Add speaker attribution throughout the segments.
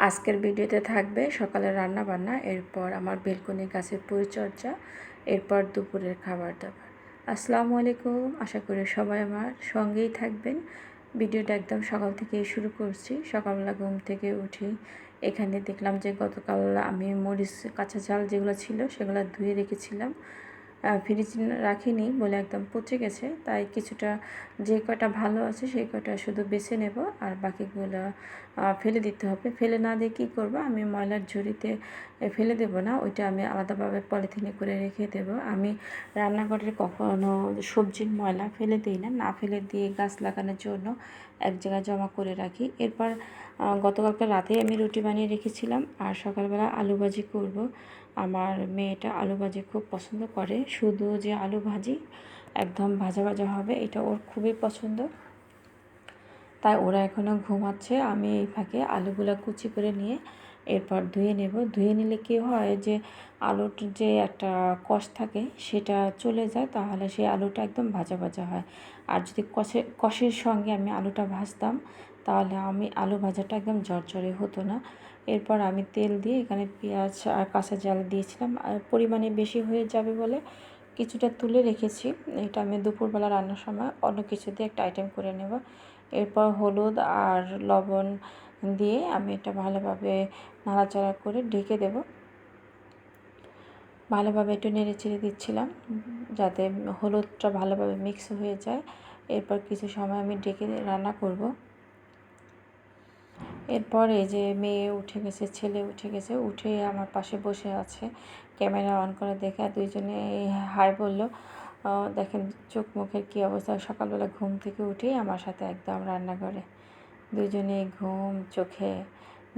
Speaker 1: আজকের ভিডিওতে থাকবে সকালের রান্না বান্না, এরপর আমার বেলকনি গাছের পরিচর্যা, এরপর দুপুরের খাবার দাবার। আসসালামু আলাইকুম, আশা করি সবাই আমার সঙ্গেই থাকবেন। ভিডিওটা একদম সকাল থেকেই শুরু করছি। সকালবেলা ঘুম থেকে উঠি, এখানে দেখলাম যে গতকাল আমি মরিচ কাঁচা ঝাল যেগুলো ছিল সেগুলো ধুয়ে রেখেছিলাম, ফ্রিজ রাখিনি বলে একদম পচে গেছে। তাই কিছুটা যে কয়টা ভালো আছে সেই কয়টা শুধু বেছে নেব, আর বাকিগুলো ফেলে দিতে হবে। ফেলে না দিয়ে কী করবো, আমি ময়লার ঝুড়িতে ফেলে দেব না, ওইটা আমি আলাদাভাবে পলিথিনে করে রেখে দেব। আমি রান্নাঘরের কখনো সবজির ময়লা ফেলে দিই না, না ফেলে দিয়ে গাছ লাগানোর জন্য এক জায়গায় জমা করে রাখি। এরপর গতকালকে রাতে আমি রুটি বানিয়ে রেখেছিলাম, আর সকালবেলা আলু ভাজি করব। আমার মেয়েটা আলু ভাজি খুব পছন্দ করে, শুধু যে আলু ভাজি একদম ভাজা ভাজা হবে এটা ওর খুবই পছন্দ। তাই ওরা এখনও ঘুমাচ্ছে, আমি এই ফাঁকে আলুগুলো কুচি করে নিয়ে এরপর ধুয়ে নেব। ধুয়ে নিলে কী হয় যে আলুর যে একটা কষ থাকে সেটা চলে যায়, তাহলে সেই আলুটা একদম ভাজা ভাজা হয়। আর যদি কষের সঙ্গে আমি আলুটা ভাজতাম তাহলে আমি আলু ভাজাটা একদম ঝরঝরে হতো না। এরপর আমি তেল দিয়ে এখানে পেঁয়াজ আর কাঁচা ঝাল দিয়েছিলাম, আর পরিমাণে বেশি হয়ে যাবে বলে কিছুটা তুলে রেখেছি। এটা আমি দুপুরবেলা রান্নার সময় অন্য কিছু দিয়ে একটা আইটেম করে নেব। এরপর হলুদ আর লবণ দিয়ে আমি এটা ভালোভাবে নাড়াচাড়া করে ঢেকে দেব। ভালোভাবে একটু নেড়ে চেড়ে দিচ্ছিলাম যাতে হলুদটা ভালোভাবে মিক্স হয়ে যায়। এরপর কিছু সময় আমি ঢেকে রান্না করব। এরপর এই যে মেয়ে উঠে গেছে, ছেলে উঠে গেছে, উঠে আমার পাশে বসে আছে, ক্যামেরা অন করে দেখে দুইজনে হাই বললো। দেখেন চোখ মুখের কী অবস্থা, সকালবেলা ঘুম থেকে উঠেই আমার সাথে একদম রান্নাঘরে দুজনে চোখে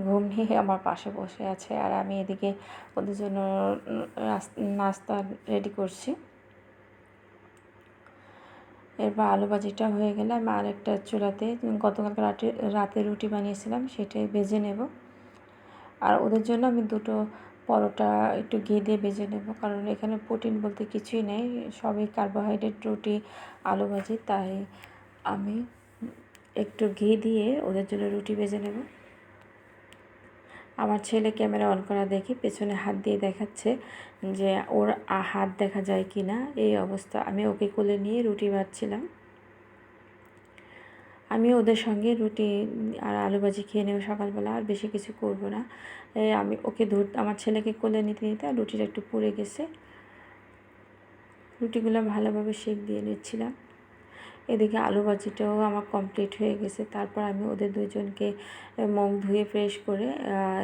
Speaker 1: ঘুম নিয়ে আমার পাশে বসে আছে, আর আমি এদিকে ওদের জন্য নাস্তা রেডি করছি। এরপর আলু ভাজিটা হয়ে গেলে আমি আরেকটা চুলাতে গতকাল রাতে রুটি বানিয়েছিলাম সেটাই ভেজে নেব। আর ওদের জন্য আমি দুটো পরোটা একটু ঘি দিয়ে ভেজে নেব, কারণ এখানে প্রোটিন বলতে কিছুই নেই, সবই কার্বোহাইড্রেট, রুটি আলু ভাজি। তাই আমি একটু ঘি দিয়ে ওদের জন্য রুটি ভেজে নেব। আমার ছেলে ক্যামেরা অন করা দেখে পেছনে হাত দিয়ে দেখাচ্ছে যে ওর হাত দেখা যায় কি না, এই অবস্থা। আমি ওকে কোলে নিয়ে রুটি ভাজছিলাম। আমি ওদের সঙ্গে রুটি আর আলু ভাজি খেয়ে নেব সকালবেলা, আর বেশি কিছু করব না। আমি ওকে আমার ছেলেকে কোলে নিতে নিতে আর রুটিটা একটু পুড়ে গেছে, রুটিগুলো ভালোভাবে সেঁক দিয়ে নিচ্ছিলাম। এদিকে আলু ভাজিটাও আমার কমপ্লিট হয়ে গেছে। তারপর আমি ওদের দুজনকে মুখ ধুয়ে ফ্রেশ করে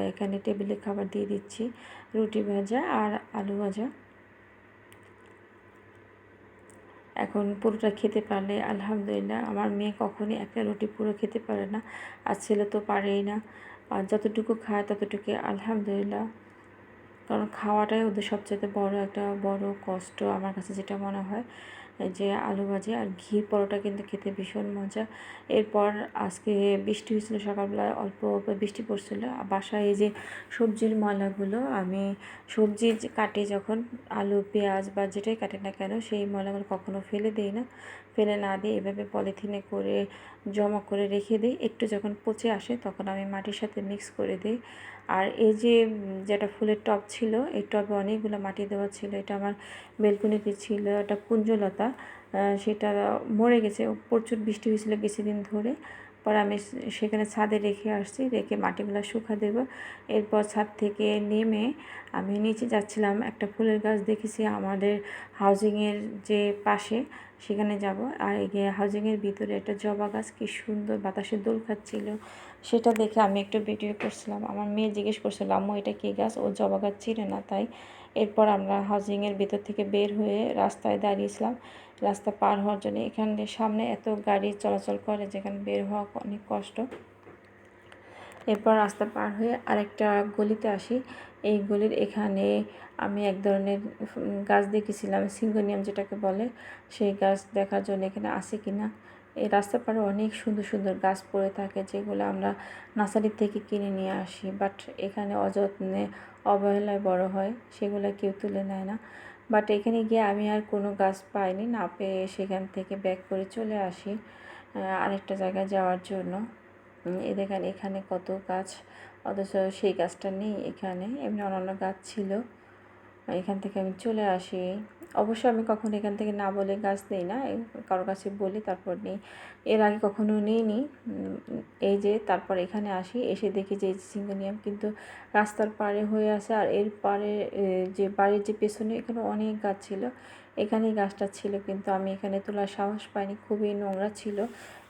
Speaker 1: এখানে টেবিলে খাবার দিয়ে দিচ্ছি, রুটি ভাজা আর আলু ভাজা। এখন পুরোটা খেতে পারলে আলহামদুলিল্লাহ। আমার মেয়ে কখনই একটা রুটি পুরো খেতে পারে না, আর ছেলে তো পারেই না, আর যতটুকু খায় ততটুকু আলহামদুলিল্লাহ। কারণ খাওয়াটাই ওদের সবচেয়ে বড় কষ্ট আমার কাছে যেটা মনে হয়, যে আলু ভাজি আর ঘি পরোটা কিন্তু খেতে ভীষণ মজা। এরপর আজকে বৃষ্টি হয়েছিল, সকালবেলায় অল্প অল্প বৃষ্টি পড়ছিল। বাসায় এই যে সবজির ময়লাগুলো আমি সবজি কাটি যখন, আলু পেঁয়াজ বা যেটাই কাটে না কেন, সেই ময়লাগুলো কখনো ফেলে দিই না। ফেলে না দিয়ে এভাবে পলিথিনে করে জমা করে রেখে দিই, একটু যখন পচে আসে তখন আমি মাটির সাথে মিক্স করে দিই। আর এই যে যেটা ফুলের টব ছিল, এই টবে অনেকগুলো মাটি দেওয়া ছিল, এটা আমার বেলকনিতে ছিল, এটা কুঞ্জলতা, সেটা মরে গেছে, প্রচুর বৃষ্টি হয়েছিল কিছুদিন ধরে। পরে আমি সেখানে ছাদে রেখে আসছি, রেখে মাটিগুলো শুকা দেব। এরপর ছাদ থেকে নেমে আমি নিচে যাচ্ছিলাম, একটা ফুলের গাছ দেখেছি আমাদের হাউজিংয়ের যে পাশে, সেখানে যাব। আর এই হাউজিংয়ের ভিতরে একটা জবা গাছ কি সুন্দর বাতাসে দোল খাচ্ছিল, সেটা দেখে আমি একটু ভিডিও করছিলাম। আমার মেয়ে জিজ্ঞেস করছিল আম্মু এটা কী গাছ, ও জবা গাছ চিনে না তাই। এরপর আমরা হাউজিংয়ের ভিতর থেকে বের হয়ে রাস্তায় দাঁড়িয়েছিলাম রাস্তা পার হওয়ার জন্য। এখানে সামনে এত গাড়ি চলাচল করে যেখানে বের হওয়া অনেক কষ্ট। এরপর রাস্তা পার হয়ে আরেকটা গলিতে আসি। এই গলির এখানে আমি এক ধরনের গাছ দেখেছিলাম, সিঙ্গোনিয়াম যেটাকে বলে, সেই গাছ দেখার জন্য এখানে আছে কিনা। এই রাস্তার পাড়ে অনেক সুন্দর সুন্দর গাছ পড়ে থাকে, যেগুলো আমরা নার্সারি থেকে কিনে নিয়ে আসি, বাট এখানে অযত্নে অবহেলায় বড় হয়, সেগুলো কেউ তুলে নেয় না। বাট এখানে গিয়ে আমি আর কোনো গাছ পাইনি, না পেয়ে সেখান থেকে ব্যাক করে চলে আসি আরেকটা জায়গায় যাওয়ার জন্য। এই দেখেন এখানে কত গাছ, অথচ সেই গাছটা নেই এখানে, এমনি অন্যান্য গাছ ছিল। এখান থেকে আমি চলে আসি। অবশ্য আমি কখনো এখান থেকে না বলে গাছ নিই না, কারো কাছে বলি তারপর নিই। এর আগে কখনো নিইনি। এই যে তারপর এখানে আসি, এসে দেখি যে এই সিঙ্গোনিয়াম কিন্তু রাস্তার পাড়ে হয়ে আছে, আর এর পাড়ে যে বাড়ির যে পেছনে এখানে অনেক গাছ ছিল, এখানেই গাছটা ছিল, কিন্তু আমি এখানে তোলার সাহস পাইনি, খুবই নোংরা ছিল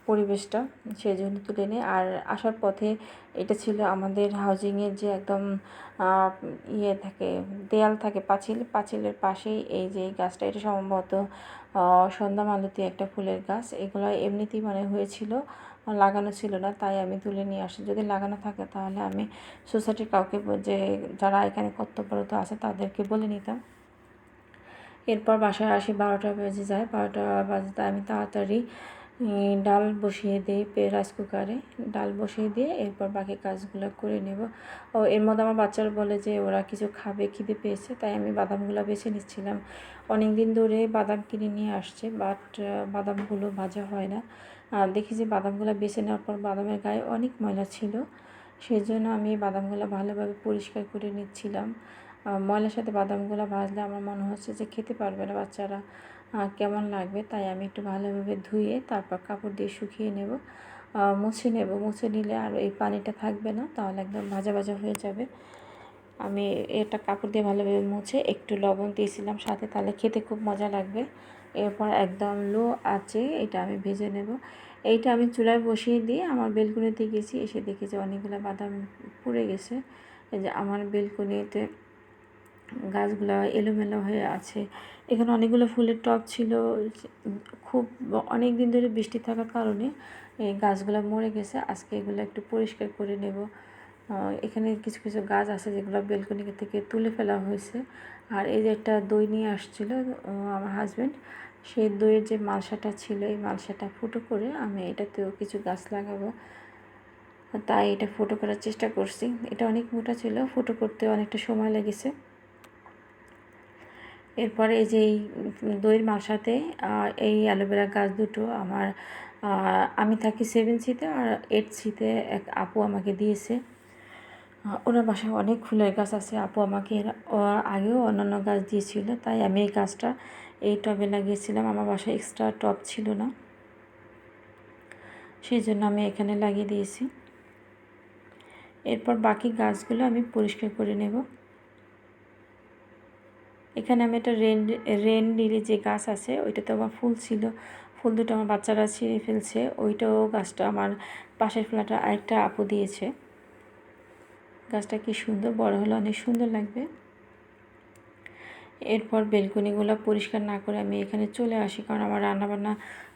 Speaker 1: পরিবেশটা, সেই জন্য তুলে নিই। আর আসার পথে এটা ছিল আমাদের হাউজিংয়ের যে একদম ইয়ে থাকে, দেয়াল থাকে, পাঁচিলের পাশেই এই যে গাছটা, এটা সম্ভবত সন্ধ্যা মালতী একটা ফুলের গাছ। এগুলো এমনিতেই মানে হয়েছিল, লাগানো ছিল না, তাই আমি তুলে নিয়ে আসি। যদি লাগানো থাকে তাহলে আমি সোসাইটির কাউকে, যে যারা এখানে কর্তব্যরত আছে তাদেরকে বলে নিতাম। এরপর বাসায় আসি, 12টা বেজে যায়। 12টা বাজতে আমি তাড়াতাড়ি ডাল বসিয়ে দিই রাইস কুকারে, ডাল বসিয়ে দিয়ে এরপর বাকি কাজগুলো করে নেব। ও এর মধ্যে আমার বাচ্চারা বলে যে ওরা কিছু খাবে, খিদে পেয়েছে, তাই আমি বাদামগুলো বেছে নিচ্ছিলাম। অনেক দিন ধরে বাদাম কিনে নিয়ে আসছে, বাট বাদামগুলো ভাজা হয় না। আর দেখি যে বাদামগুলো বেছে নেওয়ার পর বাদামের গায়ে অনেক ময়লা ছিল, সেই জন্য আমি বাদামগুলো ভালোভাবে পরিষ্কার করে নিচ্ছিলাম। ময়লার সাথে বাদামগুলো ভাজলে আমার মনে হচ্ছে যে খেতে পারবে না বাচ্চারা, কেমন লাগবে, তাই আমি একটু ভালোভাবে ধুয়ে তারপর কাপড় দিয়ে শুকিয়ে নেব, মুছে নেব। মুছে নিলে আর এই পানিটা থাকবে না, তাহলে একদম ভাজা ভাজা হয়ে যাবে। আমি এটা কাপড় দিয়ে ভালোভাবে মুছে একটু লবণ দিয়েছিলাম সাথে, তাহলে খেতে খুব মজা লাগবে। এরপর একদম লো আঁচে এটা আমি ভেজে নেব। এইটা আমি চুলায় বসিয়ে দিয়ে আমার বেলকুনিতে গেছি, এসে দেখি যে অনেকগুলো বাদাম পুড়ে গেছে। এই যে আমার বেলকুনিতে গাছগুলো এলোমেলো হয়ে আছে। এখানে অনেকগুলো ফুলের টব ছিল, খুব অনেক দিন ধরে বৃষ্টি থাকার কারণে এই গাছগুলো মরে গেছে। আজকে এগুলো একটু পরিষ্কার করে নেব। এখানে কিছু কিছু গাছ আছে যেগুলো বেলকনি থেকে তুলে ফেলা হয়েছে। আর এই যে একটা দই নিয়ে আসছিল আমার হাজব্যান্ড, সেই দইয়ের যে মালসাটা ছিল, এই মালসাটা ফুটো করে আমি এটাতেও কিছু গাছ লাগাবো, তাই এটা ফুটো করার চেষ্টা করছি। এটা অনেক মোটা ছিল, ফুটো করতে অনেকটা সময় লেগেছে। এরপরে এই যে এই দইয়ের মালসাতে এই অ্যালোভেরা গাছ দুটো আমার, আমি থাকি 7C-তে, আর 8C-তে এক আপু আমাকে দিয়েছে। ওনার বাসায় অনেক ফুলের গাছ আছে। আপু আমাকে আগেও অন্যান্য গাছ দিয়েছিল, তাই আমি এই গাছটা এই টবে লাগিয়েছিলাম। আমার বাসায় এক্সট্রা টব ছিল না, সেই জন্য আমি এখানে লাগিয়ে দিয়েছি। এরপর বাকি গাছগুলো আমি পরিষ্কার করে নেব। এখানে আমি একটা রেন লিলি যে গাছ আছে, ওইটাতে আমার ফুল ছিল, ফুল দুটো আমার বাচ্চারা ছিঁড়ে ফেলছে। ওইটাও গাছটা আমার পাশের ফ্ল্যাটে আরেকটা আপু দিয়েছে। গাছটা কি সুন্দর বড় হলো, অনেক সুন্দর লাগবে। এরপর বেলকনিগুলো পরিষ্কার না করে আমি এখানে চলে আসি, কারণ আমার রান্নাবান্না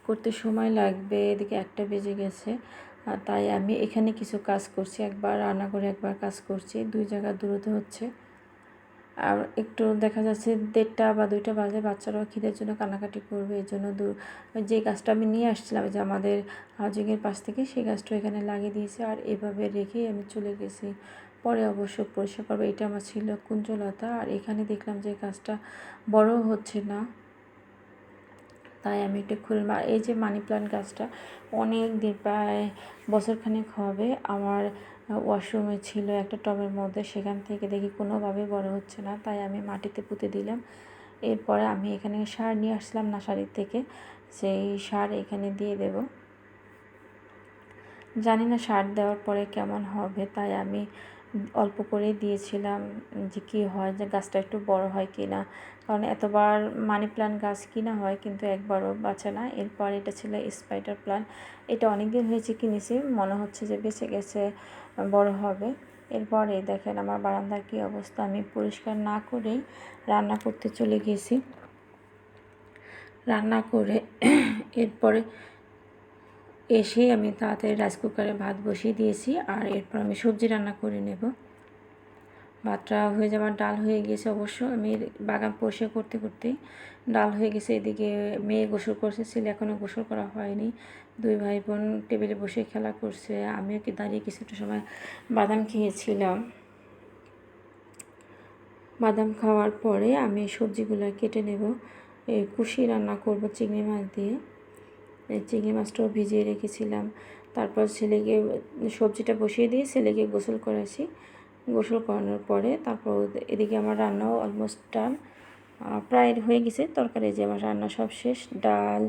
Speaker 1: করতে সময় লাগবে। এদিকে 1টা বেজে গেছে, তাই আমি এখানে কিছু কাজ করছি, একবার রান্না করে একবার কাজ করছি, 2 জায়গা দূরত্ব হচ্ছে। আর একটু দেখা যাচ্ছে 1:30 বা 2টা বাজে, বাচ্চারাও খিদের জন্য কান্নাকাটি করবে, এই জন্য যে গাছটা আমি নিয়ে আসছিলাম যে আমাদের হাউজিংয়ের পাশ থেকে, সেই গাছটা এখানে লাগিয়ে দিয়েছি, আর এভাবে রেখেই আমি চলে গেছি। পরে অবশ্য পরিষ্কার করবো। এটা আমার ছিল কুঞ্জলতা, আর এখানে দেখলাম যে গাছটা বড় হচ্ছে না, তাই আমি একটু এই যে মানি প্লান্ট গাছটা অনেক দিন, প্রায় বছরখানেক হবে, আমার ওয়াশরুমে ছিল একটা টবের মধ্যে, সেখান থেকে দেখি কোনোভাবে বড় হচ্ছে না, তাই আমি মাটিতে পুঁতে দিলাম। এরপরে আমি এখানে সার নিয়ে আসলাম নার্সারি থেকে, সেই সার এখানে দিয়ে দেব। জানি না সার দেওয়ার পরে কেমন হবে, তাই আমি অল্প করে দিয়েছিলাম, যে কী হয়, যে গাছটা একটু বড় হয় কি না, কারণ এতবার মানি প্লান্ট গাছ কিনা হয় কিন্তু একবারও বাঁচে না। এরপর এটা ছিল স্পাইডার প্লান্ট, এটা অনেক দিন হয়েছে কিনেছি, মনে হচ্ছে যে বেঁচে গেছে, বড় হবে। এরপরে দেখেন আমার বারান্দার কী অবস্থা, আমি পরিষ্কার না করেই রান্না করতে চলে গেছি। রান্না করে এরপরে এসেই আমি তাড়াতাড়ি রাইস কুকারে ভাত বসিয়ে দিয়েছি, আর এরপর আমি সবজি রান্না করে নেব। ভাতটা হয়ে যাবার, ডাল হয়ে গেছে, অবশ্য আমি বাগান পরিষ্কার করতে করতেই ডাল হয়ে গেছে। এদিকে মেয়ে গোসল করছে, ছেলে এখনও গোসল করা হয়নি। 2 ভাই বোন টেবিলে বসে খেলা করছে, আমিও কি দাঁড়িয়ে কিছুটা সময় বাদাম খেয়েছিলাম। বাদাম খাওয়ার পরে আমি সবজিগুলো কেটে নেব। কুশি রান্না করব চিংড়ি মাছ দিয়ে। এই চিংড়ি মাছটাও ভিজিয়ে রেখেছিলাম, তারপর ছেলেকে সবজিটা বসিয়ে দিয়ে ছেলেকে গোসল করাইছি। গোসল করানোর পরে তারপর এদিকে আমার রান্নাও অলমোস্ট ডান, প্রায় হয়ে গেছে। তরকারি যে আমার রান্না সব শেষ, ডাল,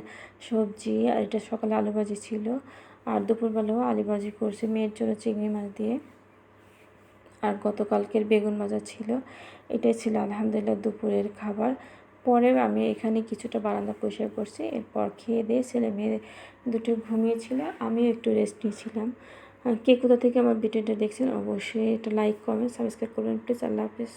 Speaker 1: সবজি, আর এটা সকালে আলু ভাজি ছিল, আর দুপুরবেলাও আলু ভাজি করছি মেয়ের জন্য চিংড়ি মাছ দিয়ে, আর গতকালকের বেগুন ভাজা ছিল। এটাই ছিল আলহামদুলিল্লাহ দুপুরের খাবার। পরে আমি এখানে কিছুটা বারান্দা পরিষ্কার করছি, এরপর খেয়ে দিয়ে ছেলে মেয়ে দুটো ঘুমিয়েছিল, আমিও একটু রেস্ট নিয়েছিলাম। কে কোথা থেকে আমার ভিডিওটা দেখছেন অবশ্যই এটা লাইক, কমেন্ট, সাবস্ক্রাইব করবেন প্লিজ। আল্লাহ হাফিজ।